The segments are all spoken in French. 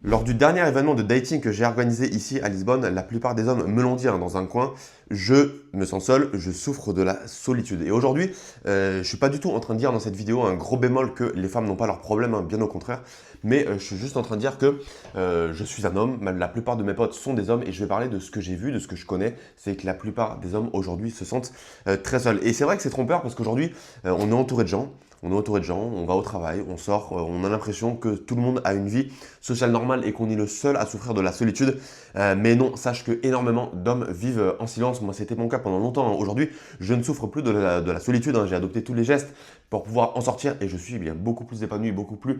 Lors du dernier événement de dating que j'ai organisé ici à Lisbonne, la plupart des hommes me l'ont dit dans un coin, je me sens seul, je souffre de la solitude. Et aujourd'hui, je ne suis pas du tout en train de dire dans cette vidéo un gros bémol que les femmes n'ont pas leurs problèmes, bien au contraire. Mais je suis juste en train de dire que je suis un homme, la plupart de mes potes sont des hommes et je vais parler de ce que j'ai vu, de ce que je connais. C'est que la plupart des hommes aujourd'hui se sentent très seuls. Et c'est vrai que c'est trompeur parce qu'aujourd'hui, on est entouré de gens. On est entouré de gens, on va au travail, on sort, on a l'impression que tout le monde a une vie sociale normale et qu'on est le seul à souffrir de la solitude. Mais non, sache que énormément d'hommes vivent en silence. Moi, c'était mon cas pendant longtemps. Aujourd'hui, je ne souffre plus de la solitude. J'ai adopté tous les gestes pour pouvoir en sortir et je suis bien beaucoup plus épanoui, beaucoup plus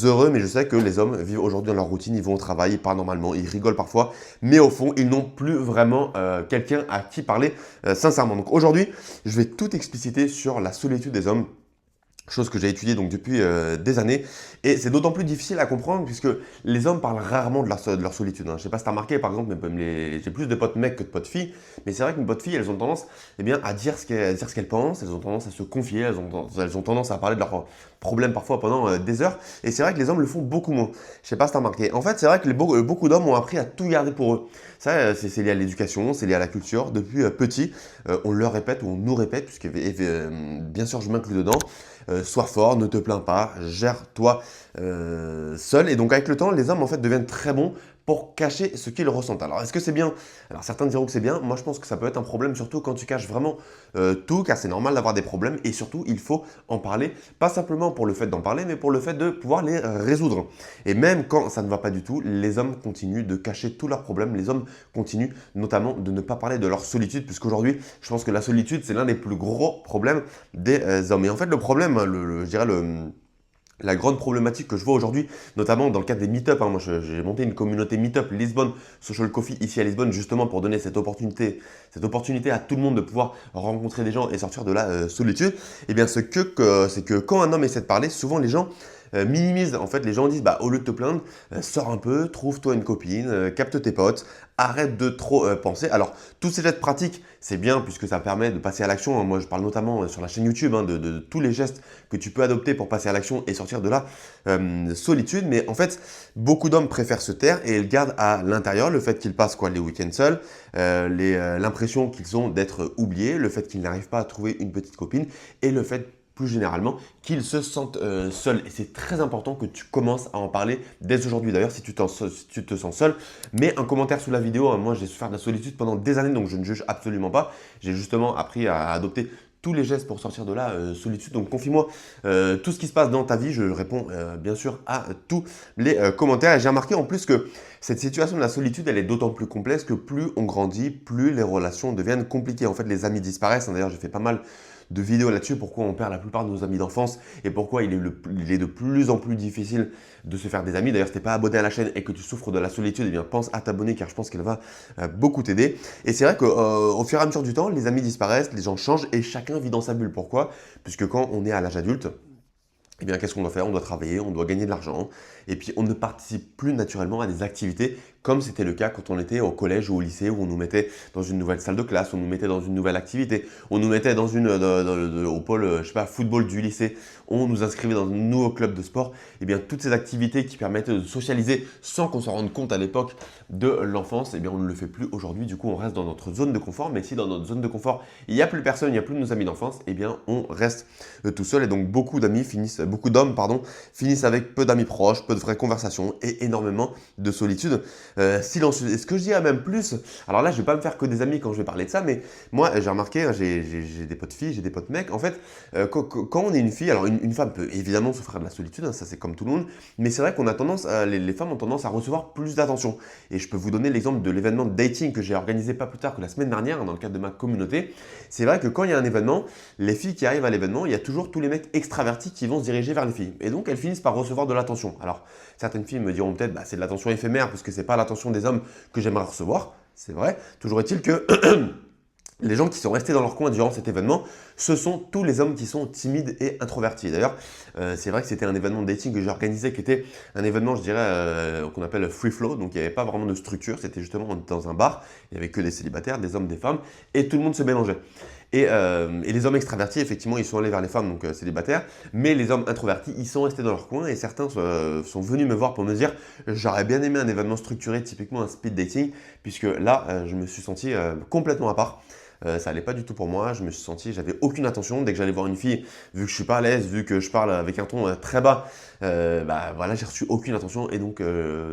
heureux. Mais je sais que les hommes vivent aujourd'hui dans leur routine, ils vont au travail, ils parlent normalement, ils rigolent parfois. Mais au fond, ils n'ont plus vraiment quelqu'un à qui parler sincèrement. Donc aujourd'hui, je vais tout expliciter sur la solitude des hommes. Chose que j'ai étudiée donc depuis des années. Et c'est d'autant plus difficile à comprendre puisque les hommes parlent rarement de leur solitude. Je ne sais pas si tu as remarqué, par exemple, j'ai plus de potes mecs que de potes filles. Mais c'est vrai que mes potes filles, elles ont tendance à dire ce qu'elles pensent. Elles ont tendance à se confier. Elles ont tendance à parler de leurs problèmes parfois pendant des heures. Et c'est vrai que les hommes le font beaucoup moins. Je ne sais pas si tu as remarqué. En fait, c'est vrai que beaucoup d'hommes ont appris à tout garder pour eux. Ça, c'est lié à l'éducation, c'est lié à la culture. Depuis petit, on leur répète ou on nous répète, puisque bien sûr je m'inclus dedans. Sois fort, ne te plains pas, gère-toi seul. Et donc avec le temps, les hommes en fait deviennent très bons pour cacher ce qu'ils ressentent. Alors est-ce que c'est bien? Alors certains diront que c'est bien, moi je pense que ça peut être un problème surtout quand tu caches vraiment tout, car c'est normal d'avoir des problèmes et surtout il faut en parler, pas simplement pour le fait d'en parler, mais pour le fait de pouvoir les résoudre. Et même quand ça ne va pas du tout, les hommes continuent de cacher tous leurs problèmes, les hommes continuent notamment de ne pas parler de leur solitude, puisqu'aujourd'hui je pense que la solitude c'est l'un des plus gros problèmes des hommes. Et en fait le problème, je dirais la grande problématique que je vois aujourd'hui, notamment dans le cadre des meet-up, moi j'ai monté une communauté meet-up Lisbonne Social Coffee ici à Lisbonne justement pour donner cette opportunité à tout le monde de pouvoir rencontrer des gens et sortir de la solitude. Et bien c'est que quand un homme essaie de parler, souvent les gens minimisent. En fait, les gens disent, au lieu de te plaindre, sors un peu, trouve-toi une copine, capte tes potes, arrête de trop penser. Alors, tous ces gestes pratiques, c'est bien puisque ça permet de passer à l'action. Moi, je parle notamment sur la chaîne YouTube de tous les gestes que tu peux adopter pour passer à l'action et sortir de la solitude. Mais en fait, beaucoup d'hommes préfèrent se taire et ils gardent à l'intérieur le fait qu'ils passent les week-ends seuls, l'impression qu'ils ont d'être oubliés, le fait qu'ils n'arrivent pas à trouver une petite copine et le fait plus généralement, qu'ils se sentent seuls. Et c'est très important que tu commences à en parler dès aujourd'hui. D'ailleurs, si tu te sens seul, mets un commentaire sous la vidéo. Moi, j'ai souffert de la solitude pendant des années, donc je ne juge absolument pas. J'ai justement appris à adopter tous les gestes pour sortir de la solitude. Donc confie-moi tout ce qui se passe dans ta vie. Je réponds bien sûr à tous les commentaires. Et j'ai remarqué en plus que cette situation de la solitude, elle est d'autant plus complexe que plus on grandit, plus les relations deviennent compliquées. En fait, les amis disparaissent. D'ailleurs, j'ai fait pas mal de vidéos là-dessus, pourquoi on perd la plupart de nos amis d'enfance et pourquoi il est de plus en plus difficile de se faire des amis. D'ailleurs, si tu n'es pas abonné à la chaîne et que tu souffres de la solitude, eh bien pense à t'abonner car je pense qu'elle va beaucoup t'aider. Et c'est vrai qu'au fur et à mesure du temps, les amis disparaissent, les gens changent et chacun vit dans sa bulle. Pourquoi? Puisque quand on est à l'âge adulte, eh bien, qu'est-ce qu'on doit faire? On doit travailler, on doit gagner de l'argent, et puis on ne participe plus naturellement à des activités comme c'était le cas quand on était au collège ou au lycée où on nous mettait dans une nouvelle salle de classe, on nous mettait dans une nouvelle activité, on nous mettait au pôle, je sais pas, football du lycée, on nous inscrivait dans un nouveau club de sport. Et bien, toutes ces activités qui permettaient de socialiser sans qu'on s'en rende compte à l'époque de l'enfance, eh bien, on ne le fait plus aujourd'hui. Du coup, on reste dans notre zone de confort. Mais si dans notre zone de confort, il n'y a plus personne, il n'y a plus de nos amis d'enfance, eh bien, on reste tout seul. Et donc, beaucoup d'hommes, finissent avec peu d'amis proches, peu de vraies conversations et énormément de solitude silencieuse. Et ce que je dirais même plus, alors là, je ne vais pas me faire que des amis quand je vais parler de ça, mais moi, j'ai remarqué, j'ai des potes filles, j'ai des potes mecs. En fait, quand on est une fille, alors une femme peut évidemment souffrir de la solitude, ça c'est comme tout le monde, mais c'est vrai qu'on a tendance, les femmes ont tendance à recevoir plus d'attention. Et je peux vous donner l'exemple de l'événement de dating que j'ai organisé pas plus tard que la semaine dernière dans le cadre de ma communauté. C'est vrai que quand il y a un événement, les filles qui arrivent à l'événement, il y a toujours tous les mecs extravertis qui vont se diriger vers les filles. Et donc elles finissent par recevoir de l'attention. Alors certaines filles me diront peut-être c'est de l'attention éphémère parce que c'est pas l'attention des hommes que j'aimerais recevoir. C'est vrai. Toujours est-il que les gens qui sont restés dans leur coin durant cet événement, ce sont tous les hommes qui sont timides et introvertis. D'ailleurs, c'est vrai que c'était un événement de dating que j'ai organisé qui était un événement, je dirais, qu'on appelle free flow. Donc, il n'y avait pas vraiment de structure. C'était justement, on était dans un bar. Il n'y avait que des célibataires, des hommes, des femmes. Et tout le monde se mélangeait. Et les hommes extravertis, effectivement, ils sont allés vers les femmes, donc célibataires, mais les hommes introvertis, ils sont restés dans leur coin et certains sont venus me voir pour me dire j'aurais bien aimé un événement structuré, typiquement un speed dating, puisque là, je me suis senti complètement à part. Ça allait pas du tout pour moi, je me suis senti, j'avais aucune attention. Dès que j'allais voir une fille, vu que je suis pas à l'aise, vu que je parle avec un ton très bas, bah voilà, j'ai reçu aucune attention et donc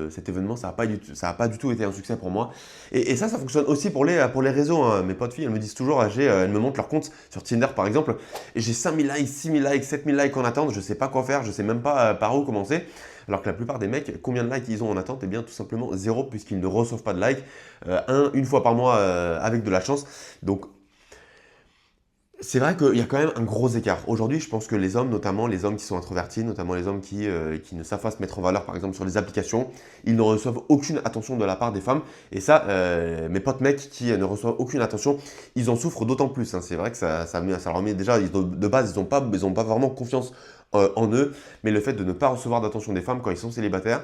cet événement, ça a pas du tout été un succès pour moi. Et ça fonctionne aussi pour les réseaux, hein. Mes potes filles, elles me disent toujours, elles me montrent leur compte sur Tinder par exemple, et j'ai 5000 likes, 6000 likes, 7000 likes en attente, je sais pas quoi faire, je sais même pas par où commencer. Alors que la plupart des mecs, combien de likes ils ont en attente? Eh bien tout simplement zéro, puisqu'ils ne reçoivent pas de likes, une fois par mois avec de la chance. Donc c'est vrai qu'il y a quand même un gros écart. Aujourd'hui, je pense que les hommes, notamment les hommes qui sont introvertis, notamment les hommes qui ne savent pas se mettre en valeur, par exemple sur les applications, ils ne reçoivent aucune attention de la part des femmes. Et ça, mes potes mecs qui ne reçoivent aucune attention, ils en souffrent d'autant plus, hein. C'est vrai que ça leur met déjà, de base, ils n'ont pas vraiment confiance en eux, mais le fait de ne pas recevoir d'attention des femmes quand ils sont célibataires,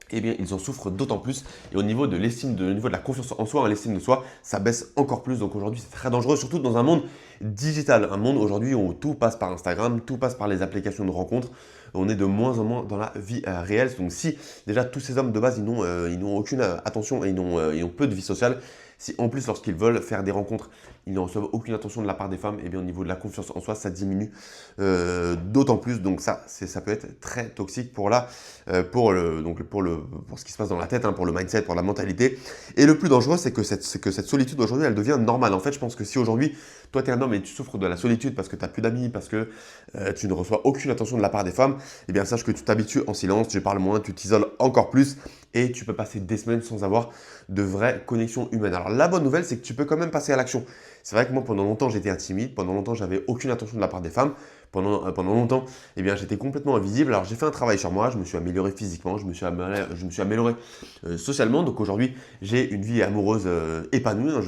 eh bien, ils en souffrent d'autant plus. Et au niveau de l'estime, au niveau de la confiance en soi, hein, l'estime de soi, ça baisse encore plus. Donc aujourd'hui, c'est très dangereux, surtout dans un monde digital. Un monde aujourd'hui où tout passe par Instagram, tout passe par les applications de rencontres. On est de moins en moins dans la vie réelle. Donc si déjà tous ces hommes de base, ils n'ont aucune attention et ils ont peu de vie sociale, si en plus lorsqu'ils veulent faire des rencontres, ils ne reçoivent aucune attention de la part des femmes, eh bien au niveau de la confiance en soi, ça diminue d'autant plus. Donc ça peut être très toxique pour pour ce qui se passe dans la tête, hein, pour le mindset, pour la mentalité. Et le plus dangereux, c'est que cette solitude aujourd'hui, elle devient normale. En fait, je pense que si aujourd'hui, toi, tu es un homme et tu souffres de la solitude parce que tu n'as plus d'amis, parce que tu ne reçois aucune attention de la part des femmes, eh bien sache que tu t'habitues en silence, tu parles moins, tu t'isoles encore plus et tu peux passer des semaines sans avoir de vraie connexion humaine. Alors la bonne nouvelle, c'est que tu peux quand même passer à l'action. C'est vrai que moi, pendant longtemps, j'étais timide, pendant longtemps, j'avais aucune attention de la part des femmes. Pendant longtemps, eh bien, j'étais complètement invisible. Alors j'ai fait un travail sur moi, je me suis amélioré physiquement, je me suis amélioré socialement. Donc aujourd'hui, j'ai une vie amoureuse épanouie, hein.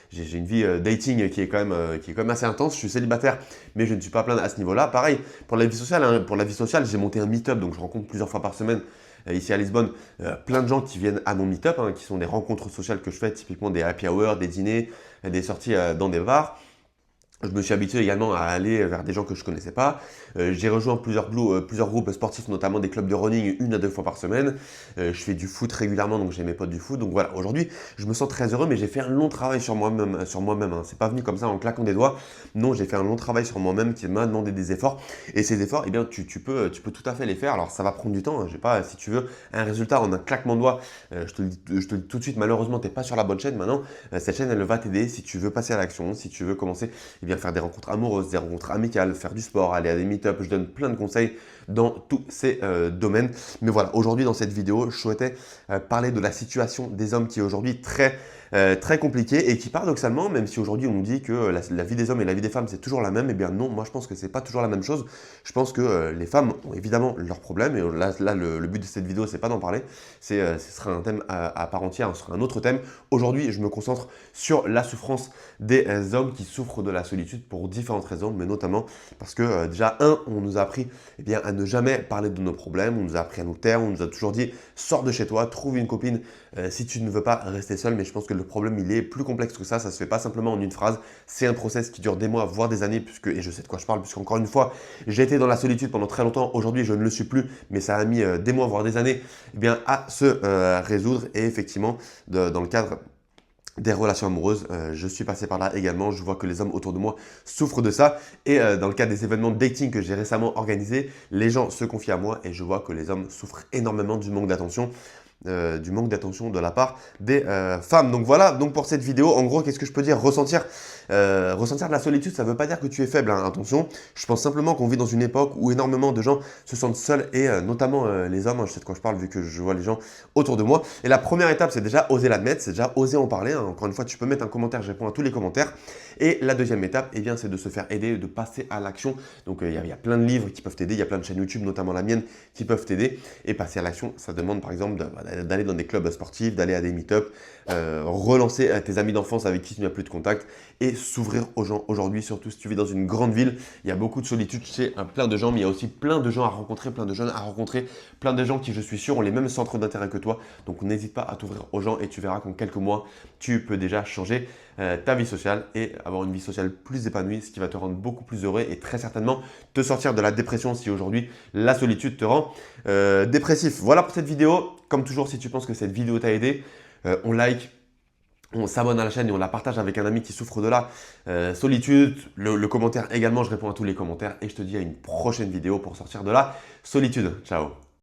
J'ai une vie dating qui est quand même assez intense. Je suis célibataire, mais je ne suis pas plein à ce niveau-là. Pareil, pour la vie sociale, hein, j'ai monté un meet-up, donc je rencontre plusieurs fois par semaine ici à Lisbonne, plein de gens qui viennent à mon meet-up, hein, qui sont des rencontres sociales que je fais, typiquement des happy hours, des dîners, des sorties dans des bars. Je me suis habitué également à aller vers des gens que je ne connaissais pas. J'ai rejoint plusieurs groupes sportifs, notamment des clubs de running 1 à 2 fois par semaine. Je fais du foot régulièrement, donc j'ai mes potes du foot. Donc voilà, aujourd'hui, je me sens très heureux, mais j'ai fait un long travail sur moi-même. Hein. C'est pas venu comme ça en claquant des doigts. Non, j'ai fait un long travail sur moi-même qui m'a demandé des efforts. Et ces efforts, eh bien, tu peux tout à fait les faire. Alors ça va prendre du temps, hein. J'ai pas, si tu veux un résultat en un claquement de doigts, je te le dis tout de suite, malheureusement, tu n'es pas sur la bonne chaîne. Maintenant, cette chaîne, elle va t'aider si tu veux passer à l'action, si tu veux commencer, eh bien, faire des rencontres amoureuses, des rencontres amicales, faire du sport, aller à des meet-ups. Je donne plein de conseils dans tous ces domaines. Mais voilà, aujourd'hui dans cette vidéo, je souhaitais parler de la situation des hommes qui est aujourd'hui très compliquée et qui paradoxalement, même si aujourd'hui on nous dit que la vie des hommes et la vie des femmes c'est toujours la même, eh bien non, moi je pense que c'est pas toujours la même chose. Je pense que les femmes ont évidemment leurs problèmes et là le but de cette vidéo c'est pas d'en parler, ce sera un thème à part entière, ce sera un autre thème. Aujourd'hui je me concentre sur la souffrance des hommes qui souffrent de la solitude pour différentes raisons, mais notamment parce que déjà on nous a appris eh bien, à ne jamais parler de nos problèmes, on nous a appris à nous taire, on nous a toujours dit sors de chez toi, trouve une copine si tu ne veux pas rester seul. Mais je pense que le problème il est plus complexe que ça se fait pas simplement en une phrase, c'est un process qui dure des mois voire des années, et je sais de quoi je parle puisqu'encore une fois j'ai été dans la solitude pendant très longtemps. Aujourd'hui je ne le suis plus, mais ça a mis des mois voire des années eh bien, à se résoudre. Et effectivement dans le cadre des relations amoureuses, je suis passé par là également, je vois que les hommes autour de moi souffrent de ça et dans le cadre des événements de dating que j'ai récemment organisés, les gens se confient à moi et je vois que les hommes souffrent énormément du manque d'attention de la part des femmes. Donc voilà, donc pour cette vidéo, en gros, qu'est-ce que je peux dire? Ressentir de la solitude, ça ne veut pas dire que tu es faible, hein, attention. Je pense simplement qu'on vit dans une époque où énormément de gens se sentent seuls et notamment les hommes, hein, je sais de quoi je parle vu que je vois les gens autour de moi. Et la première étape, c'est déjà oser l'admettre, c'est déjà oser en parler, hein. Encore une fois, tu peux mettre un commentaire, je réponds à tous les commentaires. Et la deuxième étape, eh bien, c'est de se faire aider, de passer à l'action. Donc il y a plein de livres qui peuvent t'aider, il y a plein de chaînes YouTube, notamment la mienne, qui peuvent t'aider. Et passer à l'action, ça demande par exemple d'aller dans des clubs sportifs, d'aller à des meet-up, relancer tes amis d'enfance avec qui tu n'as plus de contact et s'ouvrir aux gens. Aujourd'hui, surtout si tu vis dans une grande ville, il y a beaucoup de solitude chez plein de gens, mais il y a aussi plein de gens à rencontrer, plein de jeunes à rencontrer, plein de gens qui, je suis sûr, ont les mêmes centres d'intérêt que toi. Donc n'hésite pas à t'ouvrir aux gens et tu verras qu'en quelques mois, tu peux déjà changer ta vie sociale et avoir une vie sociale plus épanouie, ce qui va te rendre beaucoup plus heureux et très certainement te sortir de la dépression si aujourd'hui la solitude te rend dépressif. Voilà pour cette vidéo. Comme toujours, si tu penses que cette vidéo t'a aidé, on like, on s'abonne à la chaîne et on la partage avec un ami qui souffre de la solitude. Le commentaire également, je réponds à tous les commentaires et je te dis à une prochaine vidéo pour sortir de la solitude. Ciao.